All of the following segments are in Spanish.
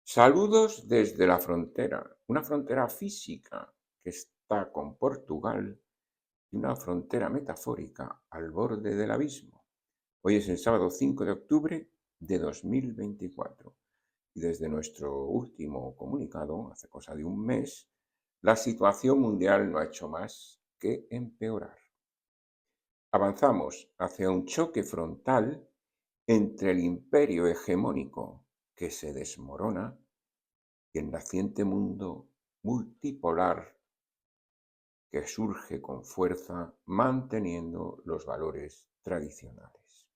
Saludos desde la frontera, una frontera física que está con Portugal y una frontera metafórica al borde del abismo. Hoy es el sábado 5 de octubre de 2024 y desde nuestro último comunicado, hace cosa de un mes, la situación mundial no ha hecho más que empeorar. Avanzamos hacia un choque frontal entre el imperio hegemónico que se desmorona y el naciente mundo multipolar que surge con fuerza manteniendo los valores tradicionales.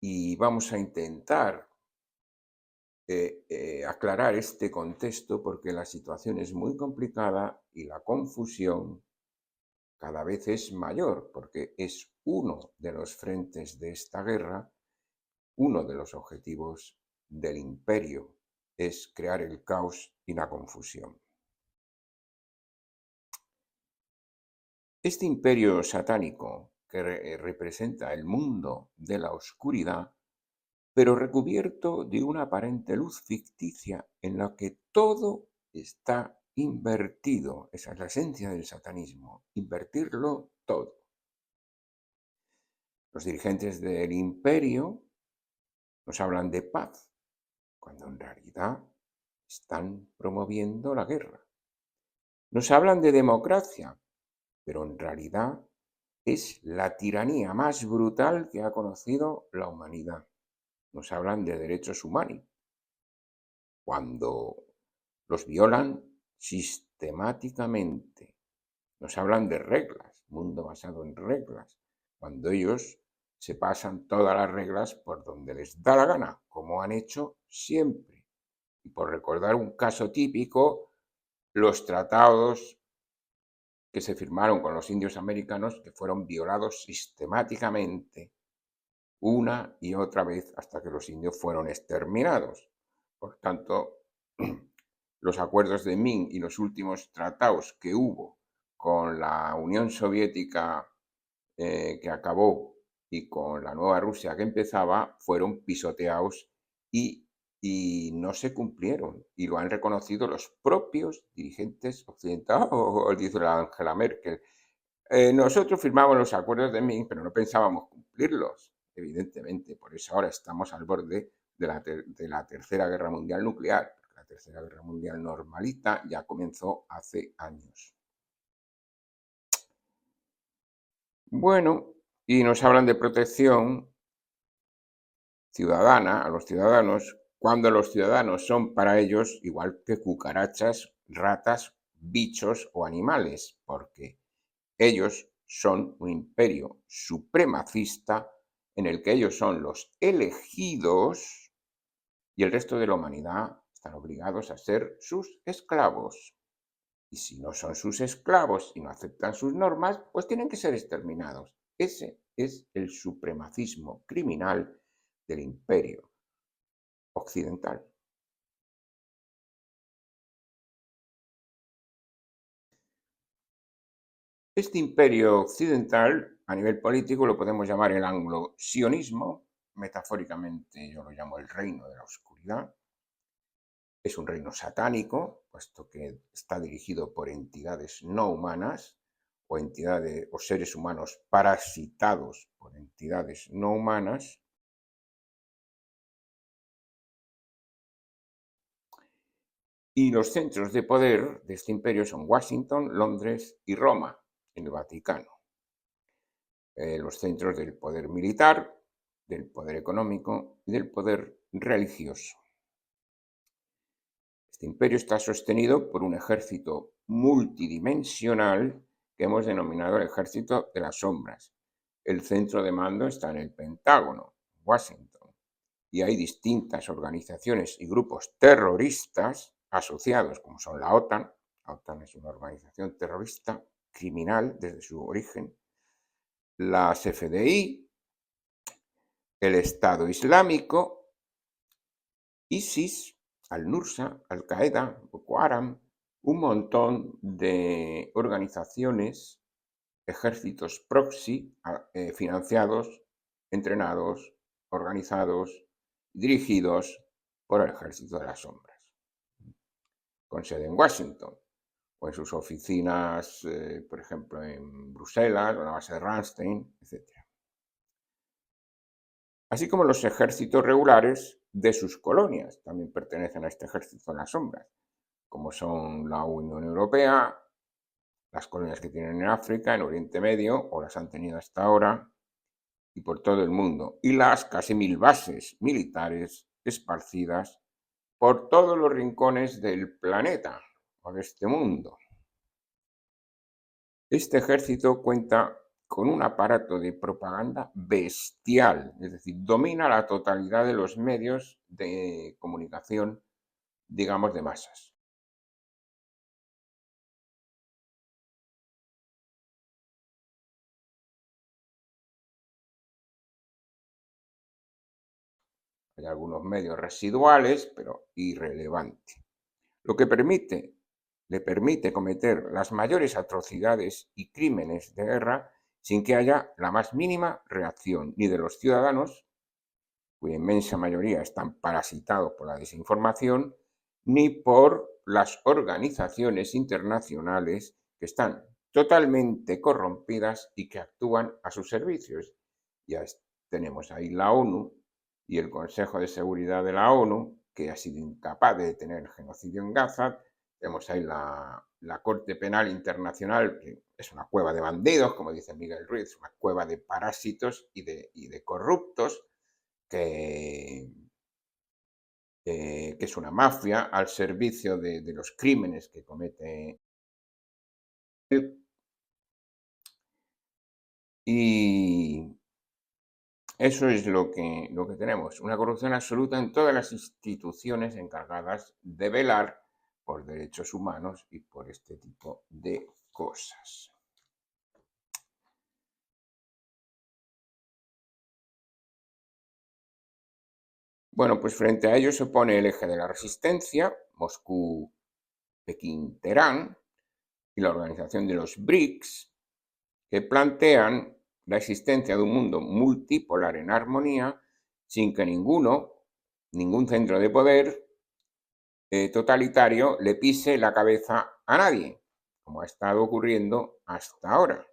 Y vamos a intentar aclarar este contexto porque la situación es muy complicada y la confusión cada vez es mayor porque es uno de los frentes de esta guerra, uno de los objetivos del imperio es crear el caos y la confusión. Este imperio satánico que representa el mundo de la oscuridad, pero recubierto de una aparente luz ficticia en la que todo está invertido. Esa es la esencia del satanismo, invertirlo todo. Los dirigentes del imperio nos hablan de paz, cuando en realidad están promoviendo la guerra. Nos hablan de democracia, pero en realidad es la tiranía más brutal que ha conocido la humanidad. Nos hablan de derechos humanos, cuando los violan sistemáticamente. Nos hablan de reglas, mundo basado en reglas, cuando ellos se pasan todas las reglas por donde les da la gana, como han hecho siempre. Y por recordar un caso típico, los tratados que se firmaron con los indios americanos que fueron violados sistemáticamente una y otra vez hasta que los indios fueron exterminados. Por tanto, los acuerdos de Minsk y los últimos tratados que hubo con la Unión Soviética que acabó y con la nueva Rusia que empezaba fueron pisoteados y, y no se cumplieron. Y lo han reconocido los propios dirigentes occidentales, dice la Angela Merkel. Nosotros firmamos los acuerdos de Minsk, pero no pensábamos cumplirlos, evidentemente. Por eso ahora estamos al borde de la Tercera Guerra Mundial nuclear. La Tercera Guerra Mundial normalita ya comenzó hace años. Bueno, y nos hablan de protección ciudadana a los ciudadanos, cuando los ciudadanos son para ellos igual que cucarachas, ratas, bichos o animales, porque ellos son un imperio supremacista en el que ellos son los elegidos y el resto de la humanidad están obligados a ser sus esclavos. Y si no son sus esclavos y no aceptan sus normas, pues tienen que ser exterminados. Ese es el supremacismo criminal del imperio occidental. Este imperio occidental, a nivel político, lo podemos llamar el anglo-sionismo, metafóricamente yo lo llamo el reino de la oscuridad. Es un reino satánico, puesto que está dirigido por entidades no humanas o entidades o seres humanos parasitados por entidades no humanas. Y los centros de poder de este imperio son Washington, Londres y Roma, en el Vaticano. Los centros del poder militar, del poder económico y del poder religioso. Este imperio está sostenido por un ejército multidimensional que hemos denominado el ejército de las sombras. El centro de mando está en el Pentágono, Washington, y hay distintas organizaciones y grupos terroristas asociados, como son la OTAN. La OTAN es una organización terrorista criminal desde su origen. Las FDI, el Estado Islámico, ISIS, Al-Nusra, Al-Qaeda, Boko Haram, un montón de organizaciones, ejércitos proxy, financiados, entrenados, organizados, dirigidos por el Ejército de las Sombras, con sede en Washington o en sus oficinas, por ejemplo, en Bruselas o en la base de Ramstein, etc. Así como los ejércitos regulares de sus colonias también pertenecen a este Ejército de las Sombras, como son la Unión Europea, las colonias que tienen en África, en Oriente Medio, o las han tenido hasta ahora, y por todo el mundo, y las casi 1000 bases militares esparcidas por todos los rincones del planeta o de este mundo. Este ejército cuenta con un aparato de propaganda bestial, es decir, domina la totalidad de los medios de comunicación, digamos, de masas. Hay algunos medios residuales, pero irrelevantes. Lo que le permite cometer las mayores atrocidades y crímenes de guerra sin que haya la más mínima reacción ni de los ciudadanos, cuya inmensa mayoría están parasitados por la desinformación, ni por las organizaciones internacionales que están totalmente corrompidas y que actúan a sus servicios. Ya tenemos ahí la ONU y el Consejo de Seguridad de la ONU, que ha sido incapaz de detener el genocidio en Gaza. Tenemos ahí la Corte Penal Internacional, que es una cueva de bandidos, como dice Miguel Ruiz, una cueva de parásitos y de corruptos, que, que es una mafia al servicio de los crímenes que comete él. Y eso es lo que tenemos, una corrupción absoluta en todas las instituciones encargadas de velar por derechos humanos y por este tipo de cosas. Bueno, pues frente a ello se pone el eje de la resistencia, Moscú, Pekín, Teherán, y la organización de los BRICS, que plantean la existencia de un mundo multipolar en armonía sin que ningún centro de poder totalitario le pise la cabeza a nadie, como ha estado ocurriendo hasta ahora.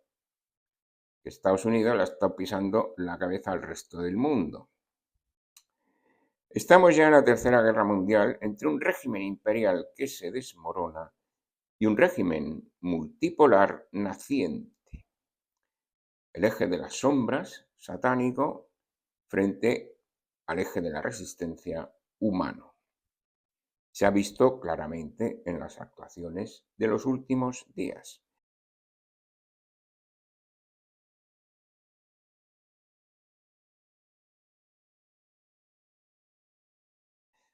Estados Unidos le ha estado pisando la cabeza al resto del mundo. Estamos ya en la Tercera Guerra Mundial entre un régimen imperial que se desmorona y un régimen multipolar naciente. El eje de las sombras, satánico, frente al eje de la resistencia, humano. Se ha visto claramente en las actuaciones de los últimos días.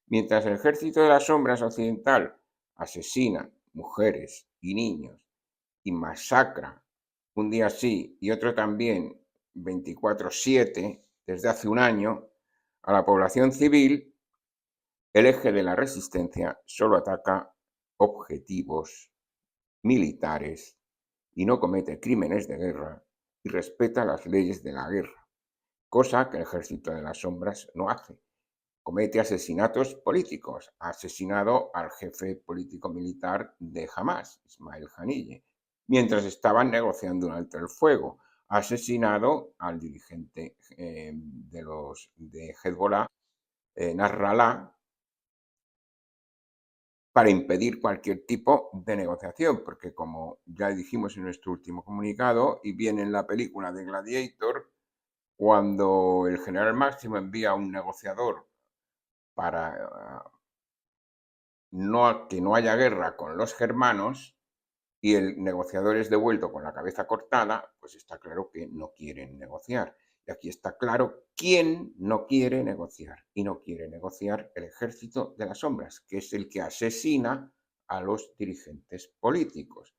Mientras el ejército de las sombras occidental asesina mujeres y niños y masacra un día sí y otro también 24/7 desde hace un año a la población civil, el eje de la resistencia solo ataca objetivos militares y no comete crímenes de guerra y respeta las leyes de la guerra, cosa que el ejército de las sombras no hace. Comete asesinatos políticos. Ha asesinado al jefe político-militar de Hamás, Ismail Haniyeh, mientras estaban negociando un alto el fuego. Ha asesinado al dirigente de Hezbollah, Nasrallah, para impedir cualquier tipo de negociación, porque como ya dijimos en nuestro último comunicado, y viene en la película de Gladiator, cuando el general Máximo envía a un negociador para que no haya guerra con los germanos y el negociador es devuelto con la cabeza cortada, pues está claro que no quieren negociar. Y aquí está claro quién no quiere negociar. Y no quiere negociar el ejército de las sombras, que es el que asesina a los dirigentes políticos.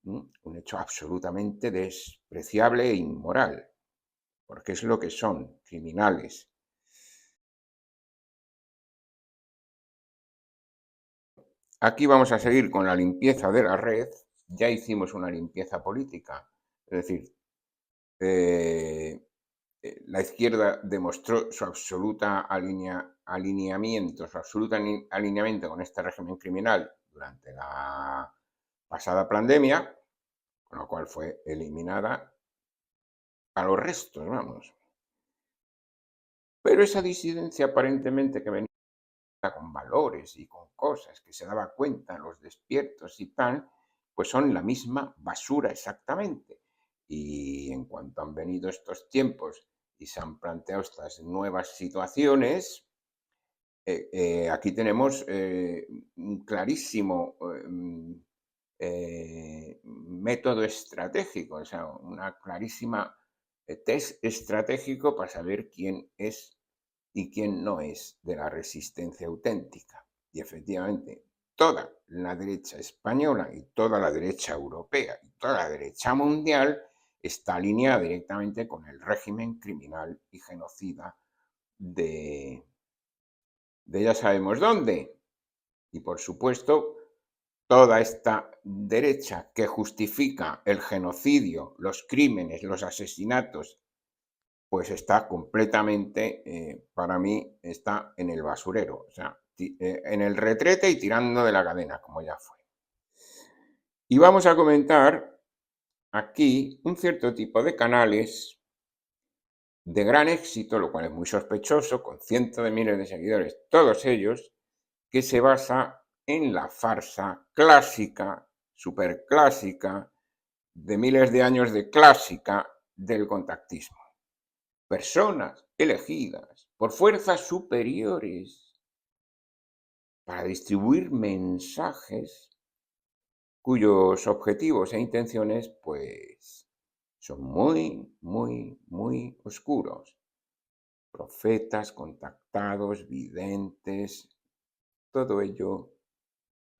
Un hecho absolutamente despreciable e inmoral, porque es lo que son, criminales. Aquí vamos a seguir con la limpieza de la red. Ya hicimos una limpieza política, es decir, la izquierda demostró su absoluta alineamiento con este régimen criminal durante la pasada pandemia, con lo cual fue eliminada a los restos, vamos. Pero esa disidencia aparentemente que venía con valores y con cosas que se daba cuenta en los despiertos y tal, pues son la misma basura exactamente. Y en cuanto han venido estos tiempos y se han planteado estas nuevas situaciones, aquí tenemos un clarísimo método estratégico, o sea, una clarísima test estratégico para saber quién es y quién no es de la resistencia auténtica. Y efectivamente, toda la derecha española y toda la derecha europea y toda la derecha mundial está alineada directamente con el régimen criminal y genocida de ya sabemos dónde. Y por supuesto, toda esta derecha que justifica el genocidio, los crímenes, los asesinatos, pues está completamente, para mí, está en el basurero, o sea, en el retrete y tirando de la cadena, como ya fue. Y vamos a comentar aquí un cierto tipo de canales de gran éxito, lo cual es muy sospechoso, con cientos de miles de seguidores, todos ellos, que se basa en la farsa clásica, superclásica, de miles de años de clásica del contactismo. Personas elegidas por fuerzas superiores para distribuir mensajes cuyos objetivos e intenciones pues son muy oscuros. Profetas, contactados, videntes, todo ello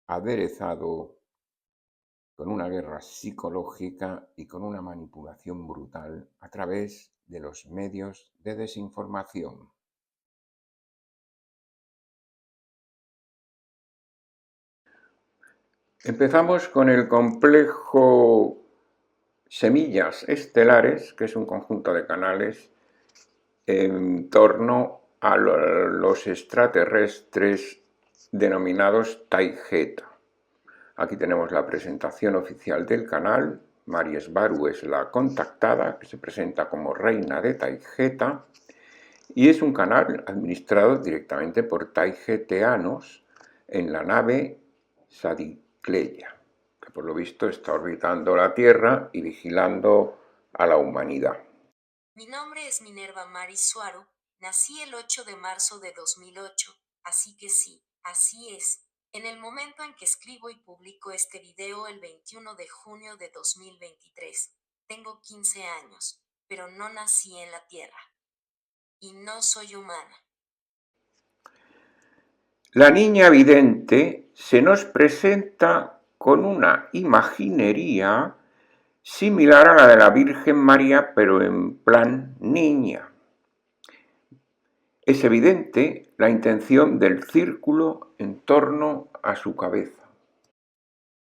aderezado con una guerra psicológica y con una manipulación brutal a través de los medios de desinformación. Empezamos con el complejo Semillas Estelares, que es un conjunto de canales en torno a los extraterrestres denominados Taigeta. Aquí tenemos la presentación oficial del canal. Mari Sbaru es la contactada, que se presenta como reina de Taigeta, y es un canal administrado directamente por taigeteanos en la nave Sadikleya, que por lo visto está orbitando la Tierra y vigilando a la humanidad. Mi nombre es Minerva Mari Suaru, nací el 8 de marzo de 2008, así que sí, así es. En el momento en que escribo y publico este video el 21 de junio de 2023, tengo 15 años, pero no nací en la Tierra. Y no soy humana. La niña vidente se nos presenta con una imaginería similar a la de la Virgen María, pero en plan niña. Es evidente la intención del círculo en torno a su cabeza.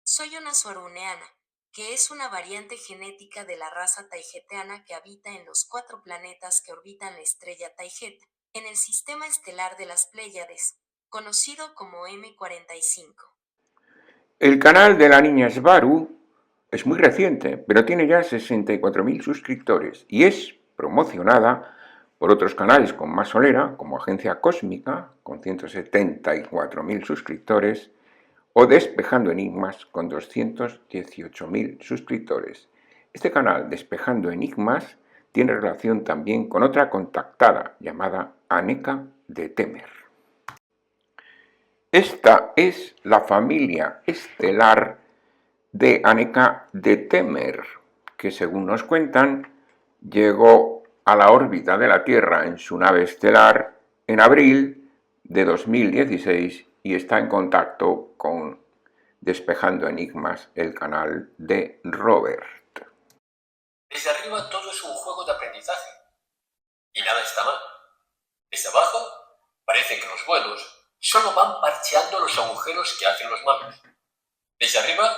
Soy una suaruneana, que es una variante genética de la raza taigeteana que habita en los 4 planetas que orbitan la estrella Taigeta, en el sistema estelar de las Pléyades, conocido como M45. El canal de la niña Sbaru es muy reciente, pero tiene ya 64.000 suscriptores y es promocionada por otros canales con más solera, como Agencia Cósmica, con 174.000 suscriptores, o Despejando Enigmas, con 218.000 suscriptores. Este canal, Despejando Enigmas, tiene relación también con otra contactada llamada Aneca de Temer. Esta es la familia estelar de Aneca de Temer, que según nos cuentan, llegó a la órbita de la Tierra en su nave estelar en abril de 2016 y está en contacto con Despejando Enigmas, el canal de Robert. Desde arriba todo es un juego de aprendizaje y nada está mal. Desde abajo parece que los buenos solo van parcheando los agujeros que hacen los malos. Desde arriba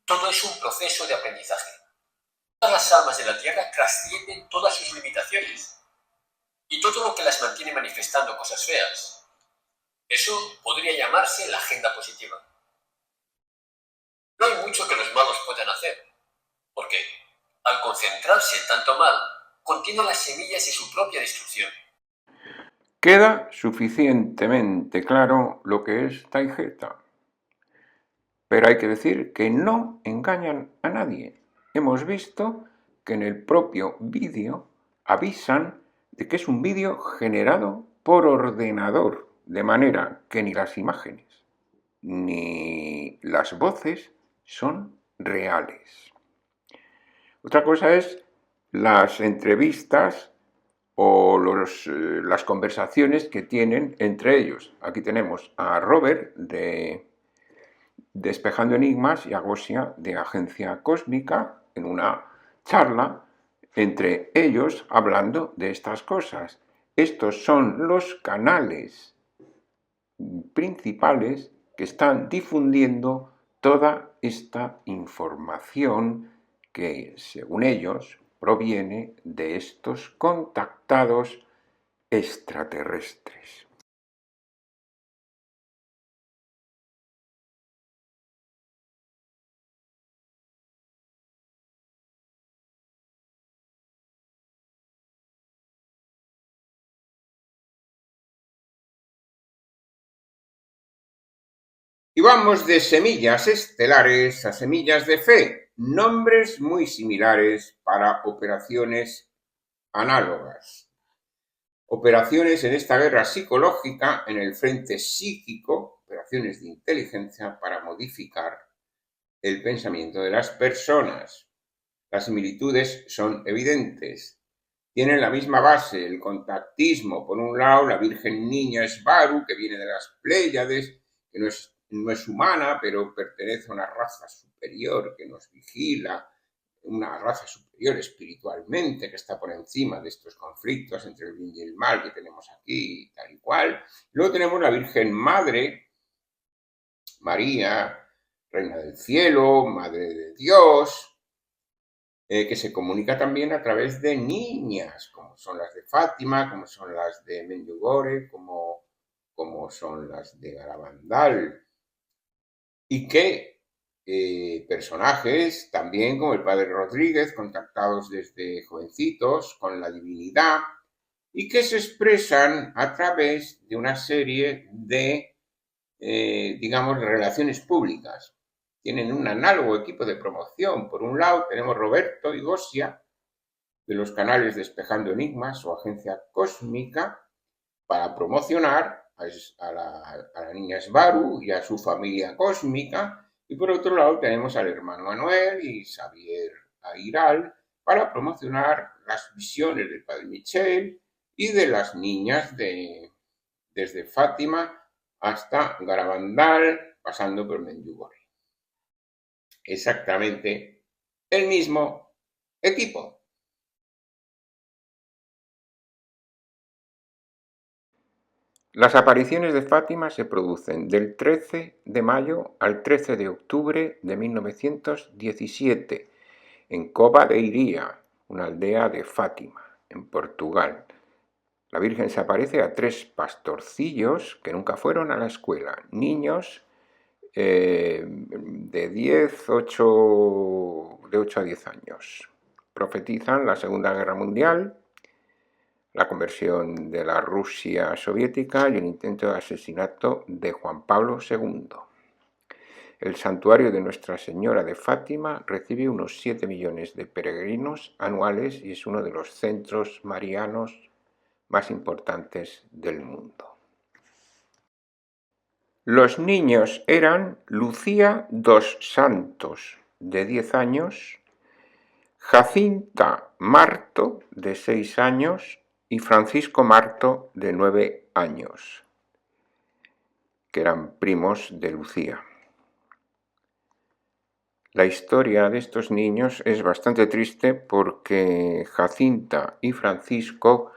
todo es un proceso de aprendizaje. Todas las almas de la Tierra trascienden todas sus limitaciones y todo lo que las mantiene manifestando cosas feas. Eso podría llamarse la agenda positiva. No hay mucho que los malos puedan hacer, porque al concentrarse en tanto mal, contiene las semillas de su propia destrucción. Queda suficientemente claro lo que es Taygeta. Pero hay que decir que no engañan a nadie. Hemos visto que en el propio vídeo avisan de que es un vídeo generado por ordenador, de manera que ni las imágenes ni las voces son reales. Otra cosa es las entrevistas o las conversaciones que tienen entre ellos. Aquí tenemos a Robert de Despejando Enigmas y a Gosia de Agencia Cósmica en una charla entre ellos hablando de estas cosas. Estos son los canales principales que están difundiendo toda esta información que, según ellos, proviene de estos contactados extraterrestres. Y vamos de semillas estelares a semillas de fe, nombres muy similares para operaciones análogas. Operaciones en esta guerra psicológica en el frente psíquico, operaciones de inteligencia para modificar el pensamiento de las personas. Las similitudes son evidentes. Tienen la misma base, el contactismo. Por un lado, la Virgen Niña Svaru, que viene de las Pléyades, que no es humana, pero pertenece a una raza superior que nos vigila, una raza superior espiritualmente que está por encima de estos conflictos entre el bien y el mal que tenemos aquí, tal y cual. Luego tenemos la Virgen Madre, María, Reina del Cielo, Madre de Dios, que se comunica también a través de niñas, como son las de Fátima, como son las de Medjugorje, como son las de Garabandal, y que personajes también como el Padre Rodríguez, contactados desde jovencitos con la divinidad, y que se expresan a través de una serie de, digamos, relaciones públicas. Tienen un análogo equipo de promoción. Por un lado tenemos Roberto y Gosia, de los canales Despejando Enigmas o Agencia Cósmica, para promocionar a la niña Svaru y a su familia cósmica. Y por otro lado tenemos al hermano Manuel y Xavier Airal para promocionar las visiones del Padre Michel y de las niñas desde Fátima hasta Garabandal, pasando por Medjugorje. Exactamente el mismo equipo. Las apariciones de Fátima se producen del 13 de mayo al 13 de octubre de 1917 en Cova de Iria, una aldea de Fátima, en Portugal. La Virgen se aparece a 3 pastorcillos que nunca fueron a la escuela, niños de 8 a 10 años. Profetizan la Segunda Guerra Mundial, la conversión de la Rusia soviética y el intento de asesinato de Juan Pablo II. El santuario de Nuestra Señora de Fátima recibe unos 7 millones de peregrinos anuales y es uno de los centros marianos más importantes del mundo. Los niños eran Lucía dos Santos, de 10 años, Jacinta Marto, de 6 años, y Francisco Marto, de 9 años, que eran primos de Lucía. La historia de estos niños es bastante triste porque Jacinta y Francisco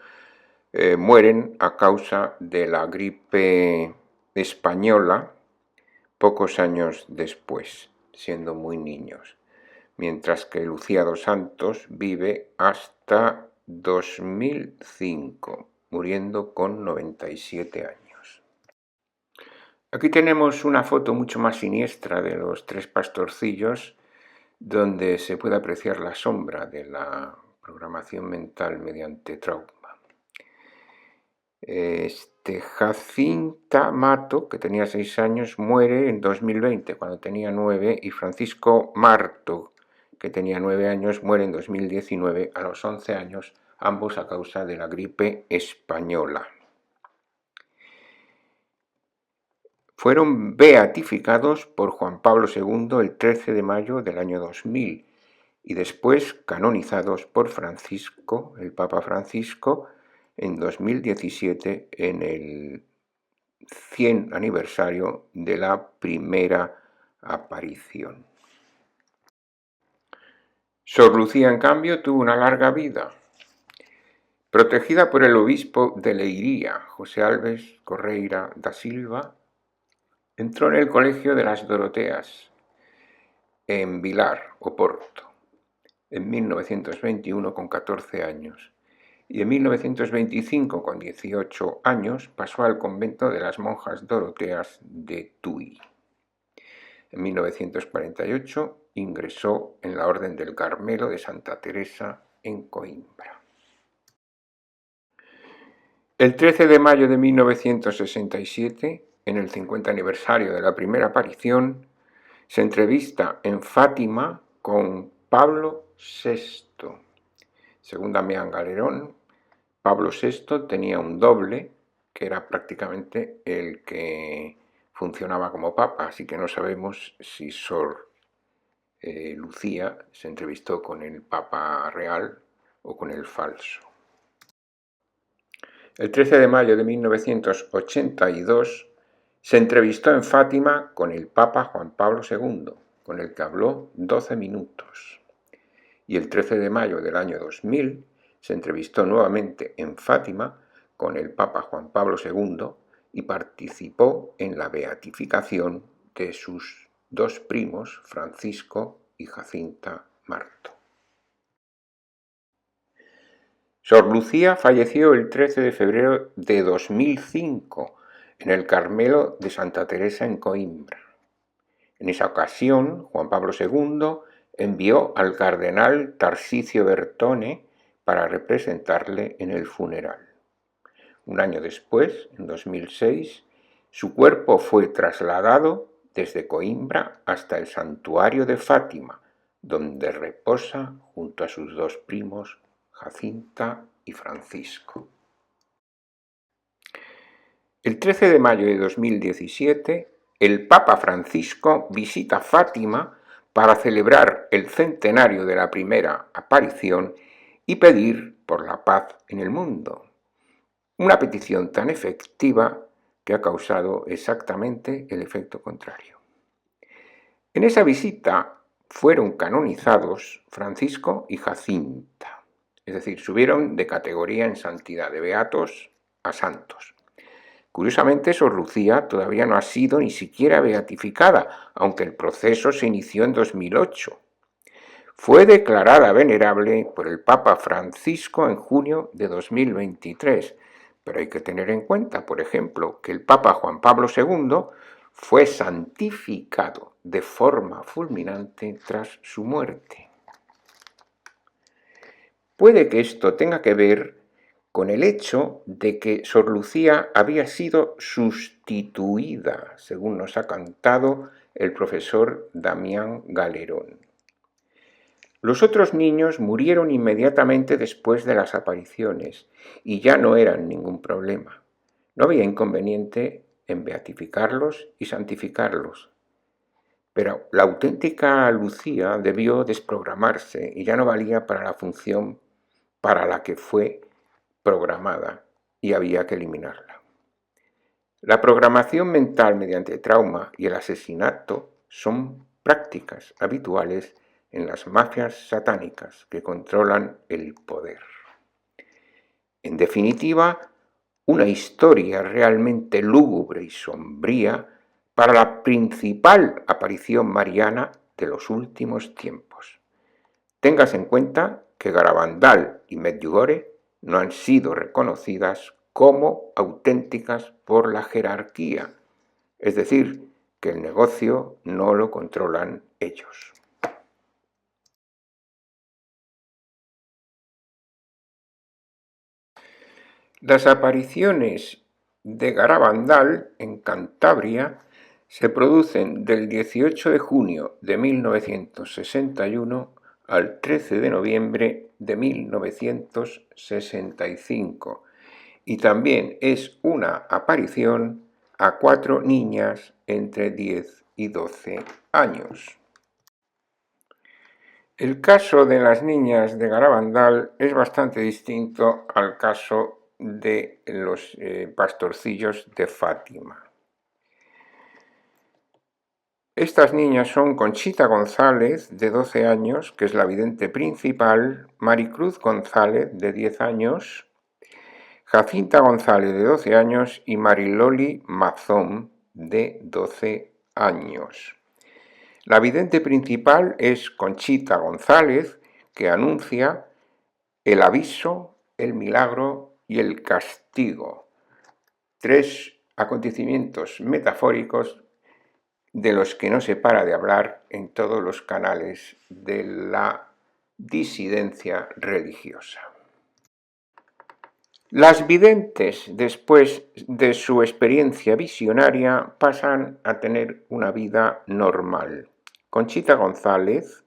mueren a causa de la gripe española pocos años después, siendo muy niños, mientras que Lucía dos Santos vive hasta 2005, muriendo con 97 años. Aquí tenemos una foto mucho más siniestra de los tres pastorcillos, donde se puede apreciar la sombra de la programación mental mediante trauma. Jacinta Mato, que tenía 6 años, muere en 2020, cuando tenía 9, y Francisco Marto, que tenía 9 años, muere en 2019 a los 11 años, ambos a causa de la gripe española. Fueron beatificados por Juan Pablo II el 13 de mayo del año 2000 y después canonizados por Francisco, el Papa Francisco, en 2017 en el 100 aniversario de la primera aparición. Sor Lucía, en cambio, tuvo una larga vida. Protegida por el obispo de Leiria, José Alves Correira da Silva, entró en el Colegio de las Doroteas, en Vilar, Oporto, en 1921 con 14 años, y en 1925, con 18 años, pasó al convento de las monjas doroteas de Tui. En 1948 ingresó en la Orden del Carmelo de Santa Teresa en Coimbra. El 13 de mayo de 1967, en el 50 aniversario de la primera aparición, se entrevista en Fátima con Pablo VI. Según Damián Galerón, Pablo VI tenía un doble, que era prácticamente el que funcionaba como papa, así que no sabemos si Sor Lucía se entrevistó con el papa real o con el falso. El 13 de mayo de 1982 se entrevistó en Fátima con el papa Juan Pablo II, con el que habló 12 minutos. Y el 13 de mayo del año 2000 se entrevistó nuevamente en Fátima con el Papa Juan Pablo II y participó en la beatificación de sus dos primos, Francisco y Jacinta Marto. Sor Lucía falleció el 13 de febrero de 2005 en el Carmelo de Santa Teresa en Coimbra. En esa ocasión, Juan Pablo II envió al cardenal Tarsicio Bertone para representarle en el funeral. Un año después, en 2006, su cuerpo fue trasladado desde Coimbra hasta el santuario de Fátima, donde reposa junto a sus dos primos, Jacinta y Francisco. El 13 de mayo de 2017, el Papa Francisco visita Fátima para celebrar el centenario de la primera aparición y pedir por la paz en el mundo. Una petición tan efectiva que ha causado exactamente el efecto contrario. En esa visita fueron canonizados Francisco y Jacinta, es decir, subieron de categoría en santidad, de beatos a santos. Curiosamente, Sor Lucía todavía no ha sido ni siquiera beatificada, aunque el proceso se inició en 2008. Fue declarada venerable por el Papa Francisco en junio de 2023, pero hay que tener en cuenta, por ejemplo, que el Papa Juan Pablo II fue santificado de forma fulminante tras su muerte. Puede que esto tenga que ver con el hecho de que Sor Lucía había sido sustituida, según nos ha cantado el profesor Damián Galerón. Los otros niños murieron inmediatamente después de las apariciones y ya no eran ningún problema. No había inconveniente en beatificarlos y santificarlos. Pero la auténtica Lucía debió desprogramarse y ya no valía para la función para la que fue programada y había que eliminarla. La programación mental mediante trauma y el asesinato son prácticas habituales en las mafias satánicas que controlan el poder. En definitiva, una historia realmente lúgubre y sombría para la principal aparición mariana de los últimos tiempos. Tengas en cuenta que Garabandal y Medjugorje no han sido reconocidas como auténticas por la jerarquía, es decir, que el negocio no lo controlan ellos. Las apariciones de Garabandal en Cantabria se producen del 18 de junio de 1961 al 13 de noviembre de 1965 y también es una aparición a 4 niñas entre 10 y 12 años. El caso de las niñas de Garabandal es bastante distinto al caso de los pastorcillos de Fátima. Estas niñas son Conchita González, de 12 años, que es la vidente principal, Maricruz González, de 10 años, Jacinta González, de 12 años, y Mariloli Mazón, de 12 años. La vidente principal es Conchita González, que anuncia el aviso, el milagro y el castigo. 3 acontecimientos metafóricos de los que no se para de hablar en todos los canales de la disidencia religiosa. Las videntes, después de su experiencia visionaria, pasan a tener una vida normal. Conchita González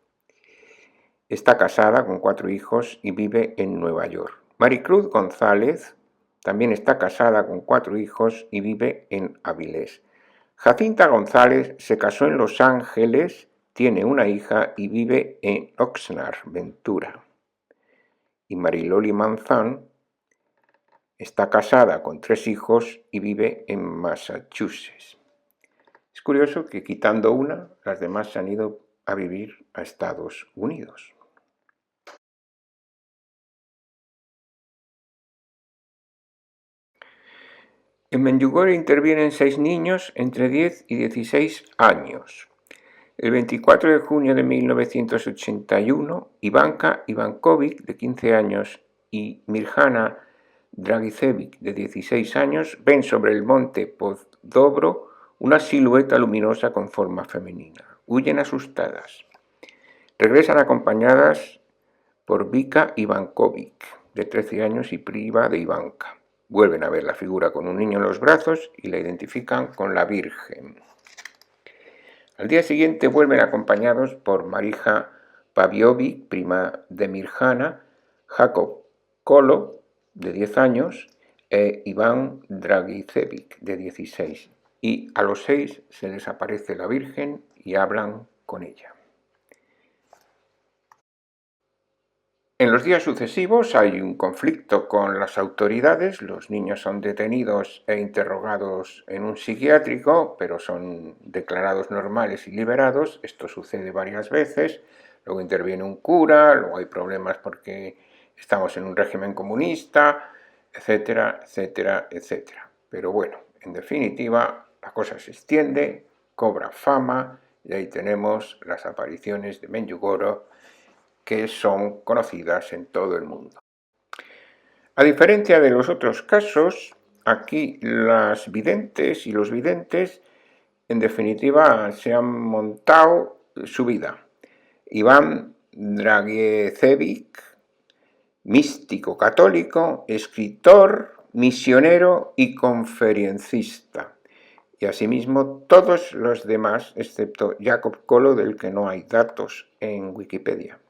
está casada con 4 hijos y vive en Nueva York. Maricruz González también está casada con 4 hijos y vive en Avilés. Jacinta González se casó en Los Ángeles, tiene una hija y vive en Oxnard, Ventura. Y Mariloli Manzán está casada con 3 hijos y vive en Massachusetts. Es curioso que quitando una, las demás se han ido a vivir a Estados Unidos. En Medjugorje intervienen 6 niños entre 10 y 16 años. El 24 de junio de 1981, Ivanka Ivankovic, de 15 años, y Mirjana Dragicevic, de 16 años, ven sobre el monte Pozdobro una silueta luminosa con forma femenina. Huyen asustadas. Regresan acompañadas por Vika Ivankovic, de 13 años y prima de Ivanka. Vuelven a ver la figura con un niño en los brazos y la identifican con la Virgen. Al día siguiente vuelven acompañados por Marija Paviovic, prima de Mirjana, Jakob Kolo, de 10 años, e Iván Dragicevic, de 16. Y a los 6 se les aparece la Virgen y hablan con ella. En los días sucesivos hay un conflicto con las autoridades, los niños son detenidos e interrogados en un psiquiátrico, pero son declarados normales y liberados. Esto sucede varias veces, luego interviene un cura, luego hay problemas porque estamos en un régimen comunista, etcétera, etcétera, etcétera. Pero bueno, en definitiva, la cosa se extiende, cobra fama y ahí tenemos las apariciones de Medjugorje, que son conocidas en todo el mundo. A diferencia de los otros casos, aquí las videntes y los videntes, en definitiva, se han montado su vida. Iván Dragicevic, místico católico, escritor, misionero y conferencista. Y asimismo todos los demás, excepto Jakob Kolo, del que no hay datos en Wikipedia.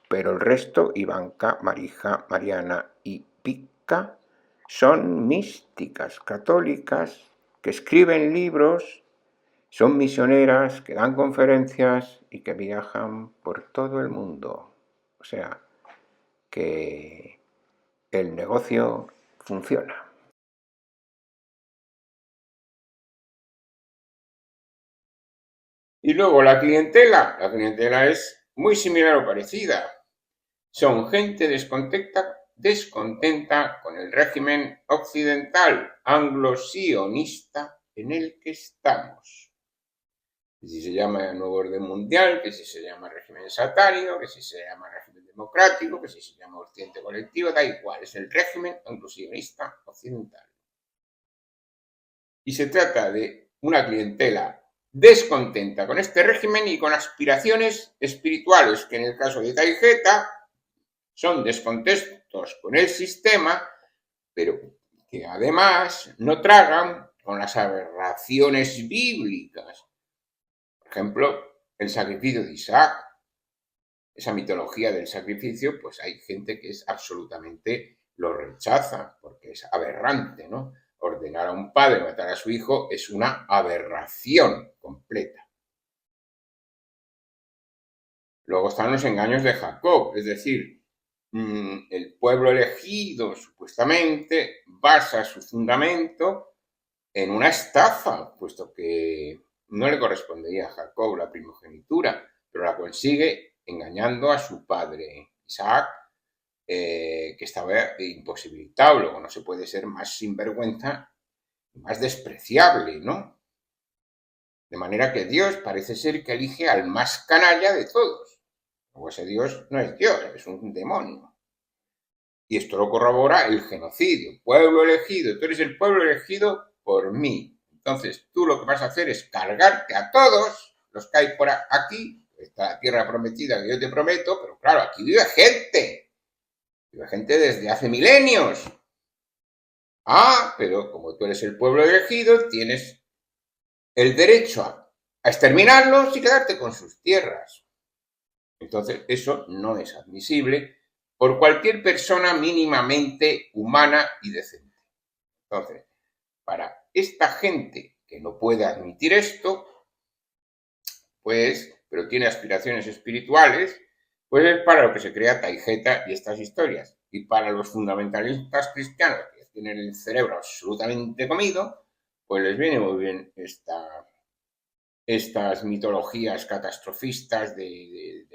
Pero el resto, Ivanka, Marija, Mariana y Vika, son místicas católicas que escriben libros, son misioneras, que dan conferencias y que viajan por todo el mundo. O sea, que el negocio funciona. Y luego la clientela es muy similar o parecida. Son gente descontenta con el régimen occidental anglo-sionista en el que estamos. Que si se llama Nuevo Orden Mundial, que si se llama régimen satánico, que si se llama régimen de democrático, que si se llama occidente colectivo, da igual, es el régimen inclusivista occidental. Y se trata de una clientela descontenta con este régimen y con aspiraciones espirituales, que en el caso de Taijeta son descontentos con el sistema, pero que además no tragan con las aberraciones bíblicas. Por ejemplo, el sacrificio de Isaac, esa mitología del sacrificio, pues hay gente que es absolutamente lo rechaza, porque es aberrante, ¿no? Ordenar a un padre matar a su hijo es una aberración completa. Luego están los engaños de Jacob, es decir, el pueblo elegido supuestamente basa su fundamento en una estafa, puesto que no le correspondería a Jacob la primogenitura, pero la consigue engañando a su padre Isaac, que estaba imposibilitado. Luego no se puede ser más sinvergüenza, más despreciable, ¿no? De manera que Dios parece ser que elige al más canalla de todos. O ese Dios no es Dios, es un demonio. Y esto lo corrobora el genocidio. Pueblo elegido, tú eres el pueblo elegido por mí. Entonces tú lo que vas a hacer es cargarte a todos los que hay por aquí. Esta la tierra prometida que yo te prometo, pero claro, aquí vive gente. Vive gente desde hace milenios. Pero como tú eres el pueblo elegido, tienes el derecho a exterminarlos y quedarte con sus tierras. Entonces eso no es admisible por cualquier persona mínimamente humana y decente. Entonces, para esta gente que no puede admitir esto, pues, pero tiene aspiraciones espirituales, pues es para lo que se crea Taijeta y estas historias. Y para los fundamentalistas cristianos que tienen el cerebro absolutamente comido, pues les viene muy bien estas mitologías catastrofistas de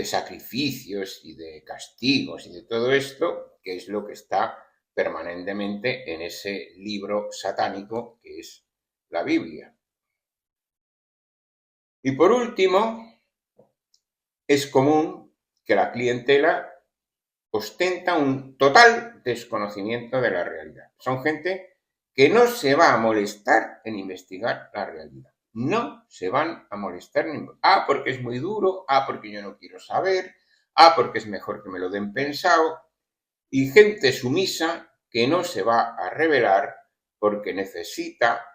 sacrificios y de castigos y de todo esto, que es lo que está permanentemente en ese libro satánico que es la Biblia. Y por último, es común que la clientela ostenta un total desconocimiento de la realidad. Son gente que no se va a molestar en investigar la realidad. No se van a molestar en... porque es muy duro, porque yo no quiero saber, porque es mejor que me lo den pensado. Y gente sumisa que no se va a rebelar porque necesita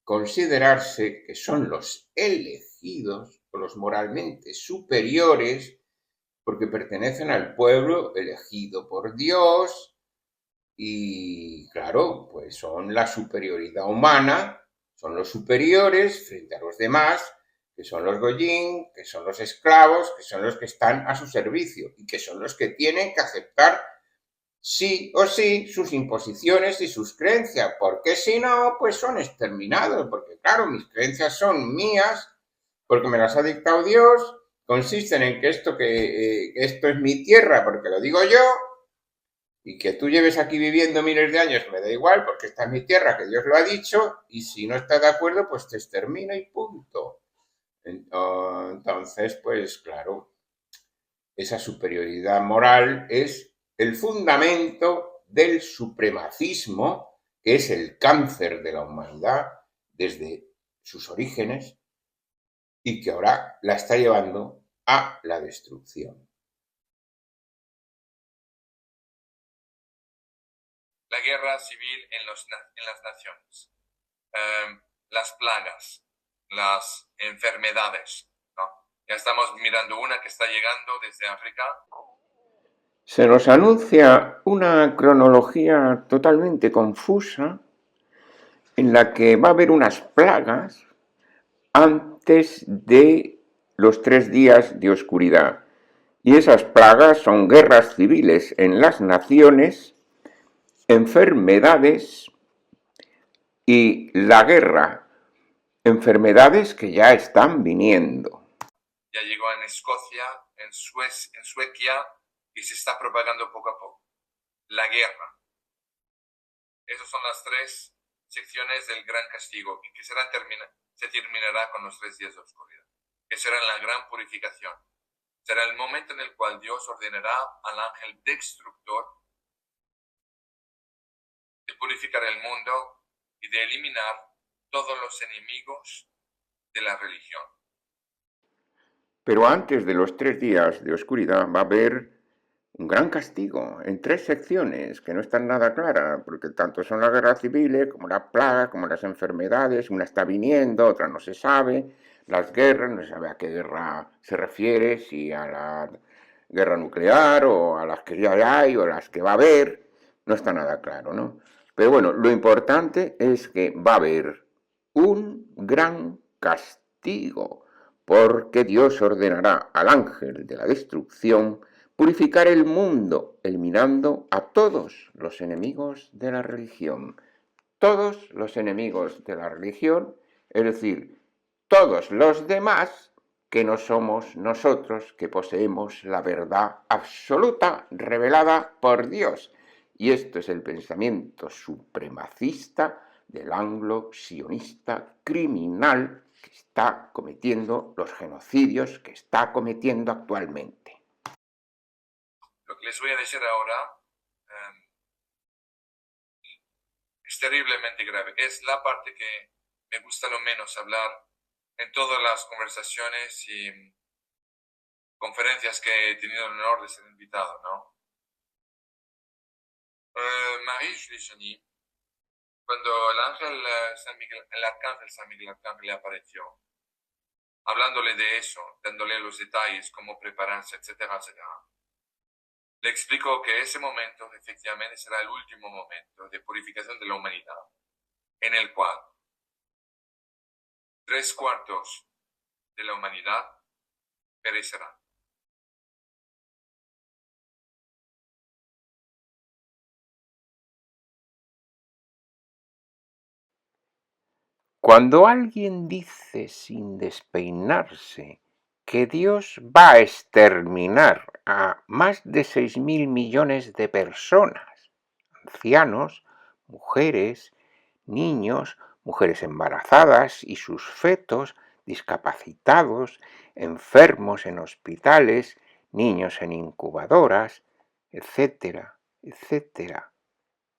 considerarse que son los elegidos o los moralmente superiores porque pertenecen al pueblo elegido por Dios y, claro, pues son la superioridad humana, son los superiores frente a los demás, que son los goyín, que son los esclavos, que son los que están a su servicio y que son los que tienen que aceptar sí o sí sus imposiciones y sus creencias, porque si no, pues son exterminados, porque claro, mis creencias son mías, porque me las ha dictado Dios, consisten en que esto es mi tierra porque lo digo yo, y que tú lleves aquí viviendo miles de años me da igual porque esta es mi tierra que Dios lo ha dicho, y si no estás de acuerdo pues te extermino y punto. Entonces, pues claro, esa superioridad moral es el fundamento del supremacismo, que es el cáncer de la humanidad desde sus orígenes y que ahora la está llevando a la destrucción. La guerra civil en las naciones, las plagas, las enfermedades, ¿no? Ya estamos mirando una que está llegando desde África. Se nos anuncia una cronología totalmente confusa en la que va a haber unas plagas antes de los 3 días de oscuridad. Y esas plagas son guerras civiles en las naciones, enfermedades y la guerra, enfermedades que ya están viniendo. Ya llegó en Escocia, en Suecia, y se está propagando poco a poco. La guerra. Esas son las 3 secciones del gran castigo, y que se terminará con los 3 días de oscuridad, que será la gran purificación. será el momento en el cual Dios ordenará al ángel destructor de purificar el mundo y de eliminar todos los enemigos de la religión. Pero antes de los 3 días de oscuridad va a haber un gran castigo en 3 secciones que no están nada claras, porque tanto son las guerras civiles como las plagas, como las enfermedades, una está viniendo, otra no se sabe, las guerras, no se sabe a qué guerra se refiere, si a la guerra nuclear o a las que ya hay o a las que va a haber, no está nada claro, ¿no? Pero bueno, lo importante es que va a haber un gran castigo, porque Dios ordenará al ángel de la destrucción purificar el mundo, eliminando a todos los enemigos de la religión. Todos los enemigos de la religión, es decir, todos los demás que no somos nosotros, que poseemos la verdad absoluta revelada por Dios. Y esto es el pensamiento supremacista del anglo-sionista criminal que está cometiendo los genocidios que está cometiendo actualmente. Lo que les voy a decir ahora es terriblemente grave. Es la parte que me gusta lo menos hablar en todas las conversaciones y conferencias que he tenido el honor de ser invitado, ¿no? Marie Julie, cuando el arcángel San Miguel Arcángel le apareció, hablándole de eso, dándole los detalles, cómo prepararse, etcétera, etcétera, le explico que ese momento efectivamente será el último momento de purificación de la humanidad, en el cual 3/4 de la humanidad perecerán. Cuando alguien dice sin despeinarse que Dios va a exterminar a más de 6.000 millones de personas, ancianos, mujeres, niños, mujeres embarazadas y sus fetos, discapacitados, enfermos en hospitales, niños en incubadoras, etcétera, etcétera,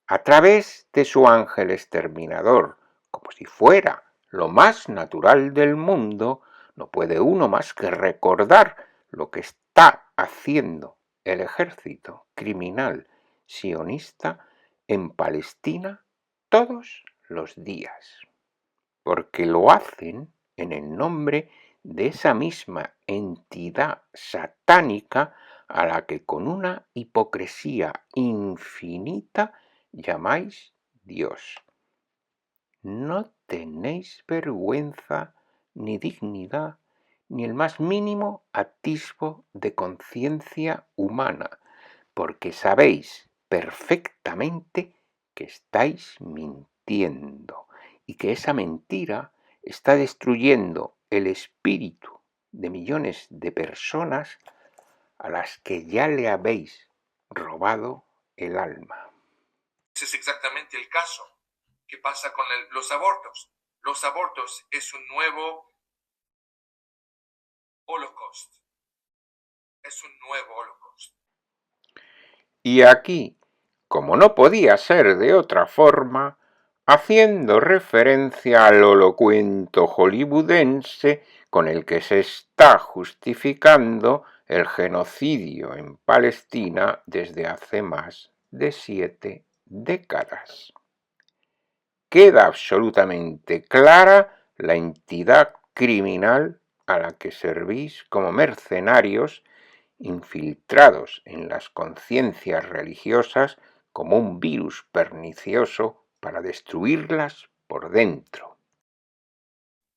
a través de su ángel exterminador, como si fuera lo más natural del mundo, no puede uno más que recordar lo que está haciendo el ejército criminal sionista en Palestina todos los días, porque lo hacen en el nombre de esa misma entidad satánica a la que con una hipocresía infinita llamáis Dios. No tenéis vergüenza, ni dignidad, ni el más mínimo atisbo de conciencia humana, porque sabéis perfectamente que estáis mintiendo y que esa mentira está destruyendo el espíritu de millones de personas a las que ya le habéis robado el alma. Ese es exactamente el caso. ¿Qué pasa con los abortos? Los abortos es un nuevo holocausto. Es un nuevo holocausto. Y aquí, como no podía ser de otra forma, haciendo referencia al holocuento hollywoodense con el que se está justificando el genocidio en Palestina desde hace más de 7 décadas. Queda absolutamente clara la entidad criminal a la que servís como mercenarios infiltrados en las conciencias religiosas como un virus pernicioso para destruirlas por dentro.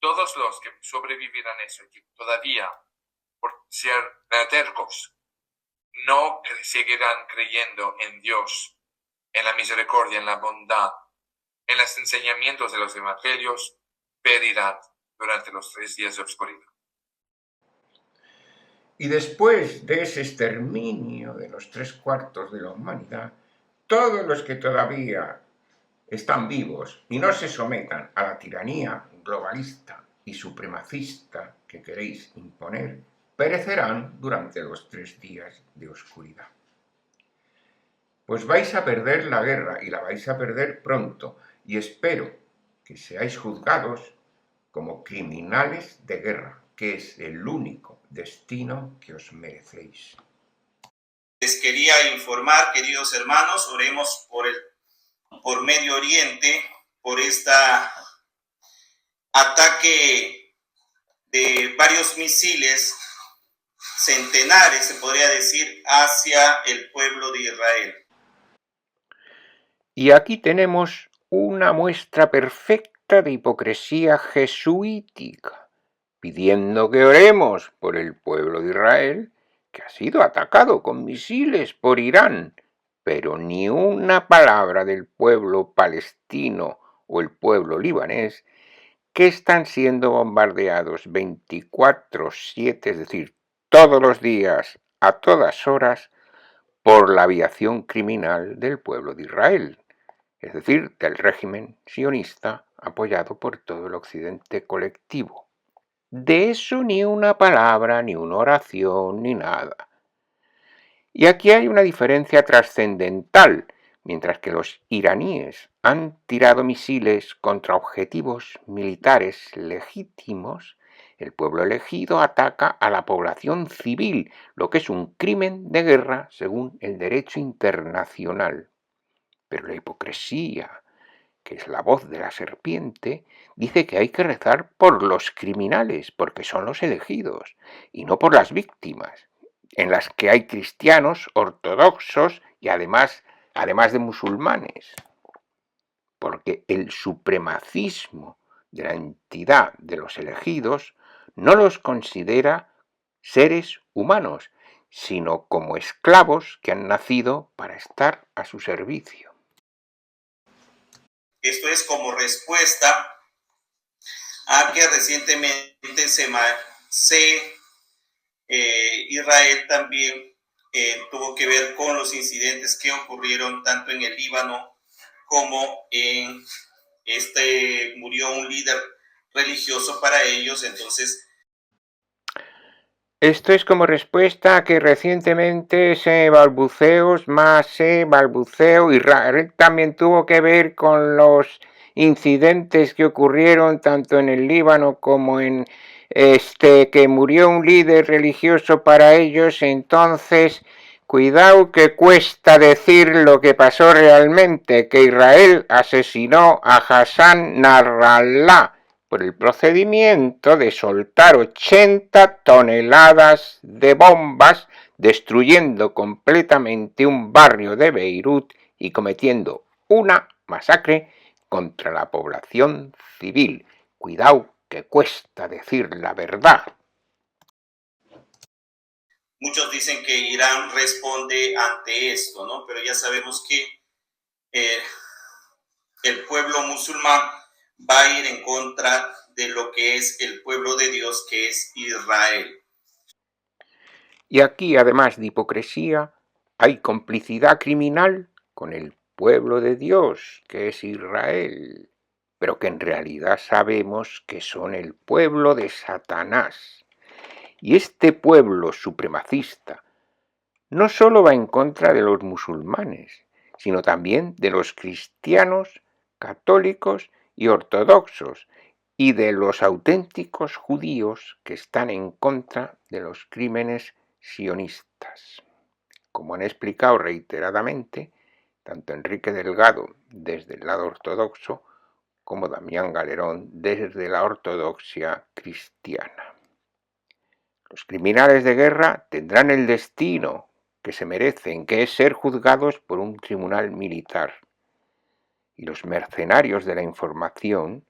Todos los que sobrevivirán a eso, que todavía, por ser tercos, no seguirán creyendo en Dios, en la misericordia, en la bondad, en los enseñamientos de los evangelios, perirán durante los 3 días de oscuridad. Y después de ese exterminio de los 3/4 de la humanidad, todos los que todavía están vivos y no se sometan a la tiranía globalista y supremacista que queréis imponer, perecerán durante los 3 días de oscuridad. Pues vais a perder la guerra y la vais a perder pronto, y espero que seáis juzgados como criminales de guerra, que es el único destino que os merecéis. Les quería informar, queridos hermanos, oremos por Medio Oriente, por este ataque de varios misiles, centenares, se podría decir, hacia el pueblo de Israel. Y aquí tenemos una muestra perfecta de hipocresía jesuítica, pidiendo que oremos por el pueblo de Israel, que ha sido atacado con misiles por Irán, pero ni una palabra del pueblo palestino o el pueblo libanés, que están siendo bombardeados 24/7, es decir, todos los días, a todas horas, por la aviación criminal del pueblo de Israel, es decir, del régimen sionista apoyado por todo el occidente colectivo. De eso ni una palabra, ni una oración, ni nada. Y aquí hay una diferencia trascendental. Mientras que los iraníes han tirado misiles contra objetivos militares legítimos, el pueblo elegido ataca a la población civil, lo que es un crimen de guerra según el derecho internacional. Pero la hipocresía, que es la voz de la serpiente, dice que hay que rezar por los criminales, porque son los elegidos, y no por las víctimas, en las que hay cristianos, ortodoxos y además de musulmanes, porque el supremacismo de la entidad de los elegidos no los considera seres humanos, sino como esclavos que han nacido para estar a su servicio. Esto es como respuesta a que recientemente Israel también tuvo que ver con los incidentes que ocurrieron tanto en el Líbano como en murió un líder religioso para ellos, entonces esto es como respuesta a que recientemente ese balbuceo, Israel también tuvo que ver con los incidentes que ocurrieron tanto en el Líbano como en que murió un líder religioso para ellos. Entonces, cuidado que cuesta decir lo que pasó realmente, que Israel asesinó a Hassan Nasrallah por el procedimiento de soltar 80 toneladas de bombas, destruyendo completamente un barrio de Beirut y cometiendo una masacre contra la población civil. Cuidado que cuesta decir la verdad. Muchos dicen que Irán responde ante esto, ¿no? Pero ya sabemos que el pueblo musulmán va a ir en contra de lo que es el pueblo de Dios, que es Israel. Y aquí, además de hipocresía, hay complicidad criminal con el pueblo de Dios, que es Israel, pero que en realidad sabemos que son el pueblo de Satanás. Y este pueblo supremacista no solo va en contra de los musulmanes, sino también de los cristianos, católicos y ortodoxos, y de los auténticos judíos que están en contra de los crímenes sionistas. Como han explicado reiteradamente, tanto Enrique Delgado desde el lado ortodoxo, como Damián Galerón desde la ortodoxia cristiana. Los criminales de guerra tendrán el destino que se merecen, que es ser juzgados por un tribunal militar. Y los mercenarios de la información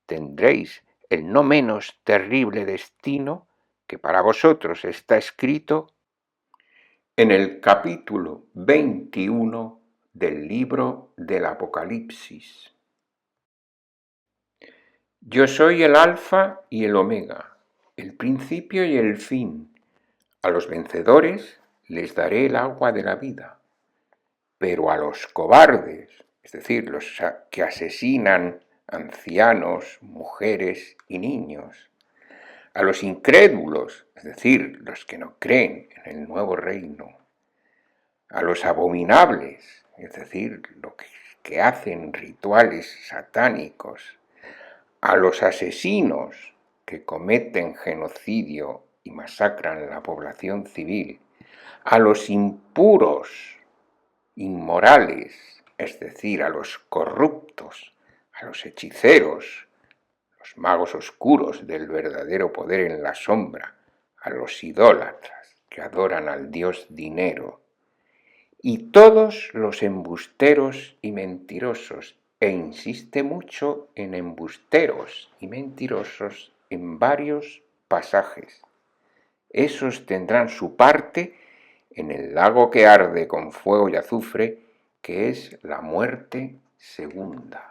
tendréis el no menos terrible destino que para vosotros está escrito en el capítulo 21 del libro del Apocalipsis. Yo soy el Alfa y el Omega, el principio y el fin. A los vencedores les daré el agua de la vida, pero a los cobardes, es decir, los que asesinan ancianos, mujeres y niños, a los incrédulos, es decir, los que no creen en el nuevo reino, a los abominables, es decir, los que hacen rituales satánicos, a los asesinos que cometen genocidio y masacran la población civil, a los impuros, inmorales, es decir, a los corruptos, a los hechiceros, los magos oscuros del verdadero poder en la sombra, a los idólatras que adoran al dios dinero, y todos los embusteros y mentirosos, e insiste mucho en embusteros y mentirosos en varios pasajes. Esos tendrán su parte en el lago que arde con fuego y azufre, que es la muerte segunda.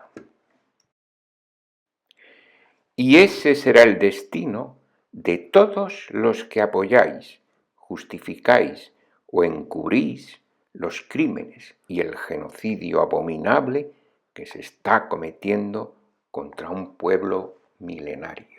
Y ese será el destino de todos los que apoyáis, justificáis o encubrís los crímenes y el genocidio abominable que se está cometiendo contra un pueblo milenario.